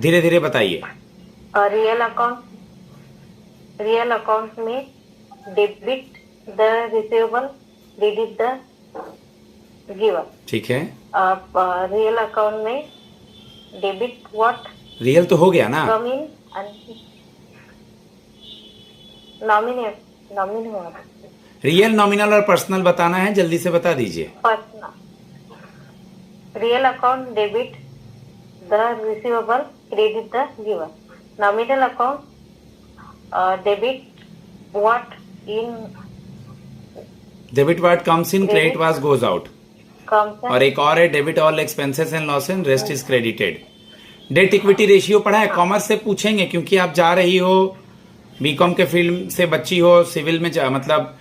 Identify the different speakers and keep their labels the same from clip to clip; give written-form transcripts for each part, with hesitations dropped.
Speaker 1: धीरे धीरे बताइए।
Speaker 2: रियल अकाउंट में debit the receivable, credit the giver.
Speaker 1: ठीक है,
Speaker 2: रियल अकाउंट में डेबिट व्हाट
Speaker 1: रियल तो हो गया ना।
Speaker 2: नॉमिन हुआ।
Speaker 1: रियल, नॉमिनल और पर्सनल बताना है, जल्दी से बता दीजिए।
Speaker 2: Personal. Real account debit the receivable, credit the giver. Nominal account debit what in,
Speaker 1: debit what comes in, credit what goes out. और एक और है debit all expenses and loss and rest is credited. Debt equity ratio पढ़ा है, commerce से पूछेंगे क्योंकि आप जा रही हो बीकॉम के फील्ड से, बच्ची हो सिविल में मतलब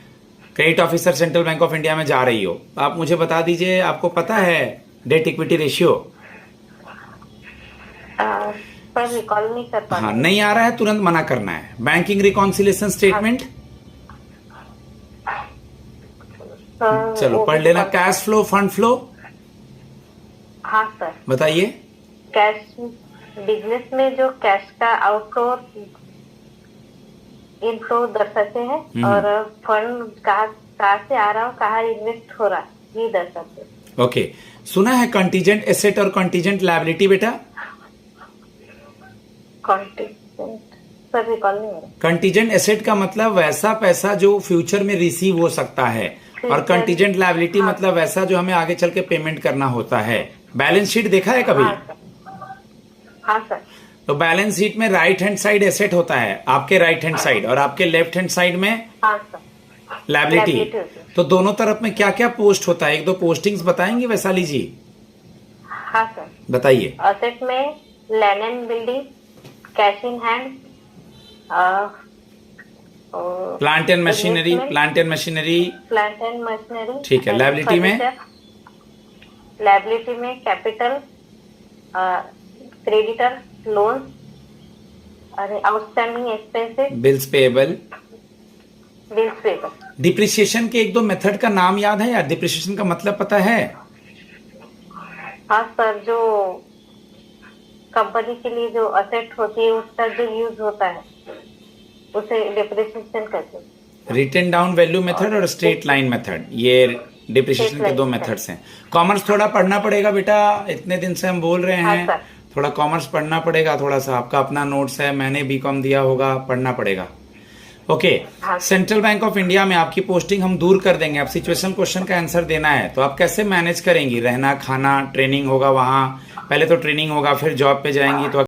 Speaker 1: credit officer central bank of India में जा रही हो। आप मुझे बता दीजिए, आपको पता है डेट इक्विटी रेशियो?
Speaker 2: पर रिकॉल नहीं कर पा।
Speaker 1: हाँ, नहीं आ रहा है तुरंत मना करना है। बैंकिंग रिकॉन्सिलेशन स्टेटमेंट चलो पढ़ लेना। Cash flow, fund flow.
Speaker 2: हाँ सर,
Speaker 1: बताइए।
Speaker 2: कैश, बिजनेस में जो कैश का आउटफ्लो इनफ्लो दर्शाते हैं, और फंड कहाँ से आ रहा हो, कहाँ इन्वेस्ट हो रहा है, ये दर्शाते हैं।
Speaker 1: ओके, सुना है कंटीजेंट एसेट और कंटीजेंट लायबिलिटी बेटा?
Speaker 2: सर रिकॉल नहीं हो रहा।
Speaker 1: कंटीजेंट एसेट का मतलब वैसा पैसा जो फ्यूचर में रिसीव हो सकता है, और कंटीजेंट लायबिलिटी मतलब वैसा जो हमें आगे चल के पेमेंट करना होता है। बैलेंस शीट देखा है कभी?
Speaker 2: हाँ सर।
Speaker 1: तो बैलेंस शीट में राइट हैंड साइड एसेट होता है, आपके राइट हैंड साइड, और आपके लेफ्ट हैंड साइड में लायबिलिटी। तो दोनों तरफ में क्या क्या पोस्ट होता है, एक दो पोस्टिंग्स बताएंगे वैशाली जी?
Speaker 2: हाँ सर,
Speaker 1: बताइए।
Speaker 2: असेट में land and building, cash in hand,
Speaker 1: plant and machinery, plant and machinery. ठीक है। लायबिलिटी में?
Speaker 2: लायबिलिटी में capital, creditor, loan, outstanding expenses,
Speaker 1: bills payable.
Speaker 2: Payable.
Speaker 1: Depreciation के एक दो मेथड का नाम याद है या डिप्रिसिएशन का मतलब पता है?
Speaker 2: हाँ सर, जो कंपनी के लिए जो असेट होती है उसका जो यूज होता है उसे डिप्रिसिएशन कहते हैं।
Speaker 1: रिटन डाउन वैल्यू मेथड और स्ट्रेट लाइन मेथड, ये डिप्रिसिएशन के दो मेथड्स हैं। कॉमर्स थोड़ा पढ़ना पड़ेगा बेटा, इतने दिन से हम बोल रहे हैं।
Speaker 2: हाँ,
Speaker 1: थोड़ा कॉमर्स पढ़ना पड़ेगा, थोड़ा सा आपका अपना नोट्स है, मैंने बीकॉम दिया होगा, पढ़ना पड़ेगा। Okay. Central bank of India में आपकी पोस्टिंग हम दूर कर देंगे। अब सिचुएशन क्वेश्चन का आंसर देना है, तो आप कैसे मैनेज करेंगी? रहना, खाना, ट्रेनिंग होगा वहां, पहले तो ट्रेनिंग होगा फिर जॉब पे जाएंगी, तो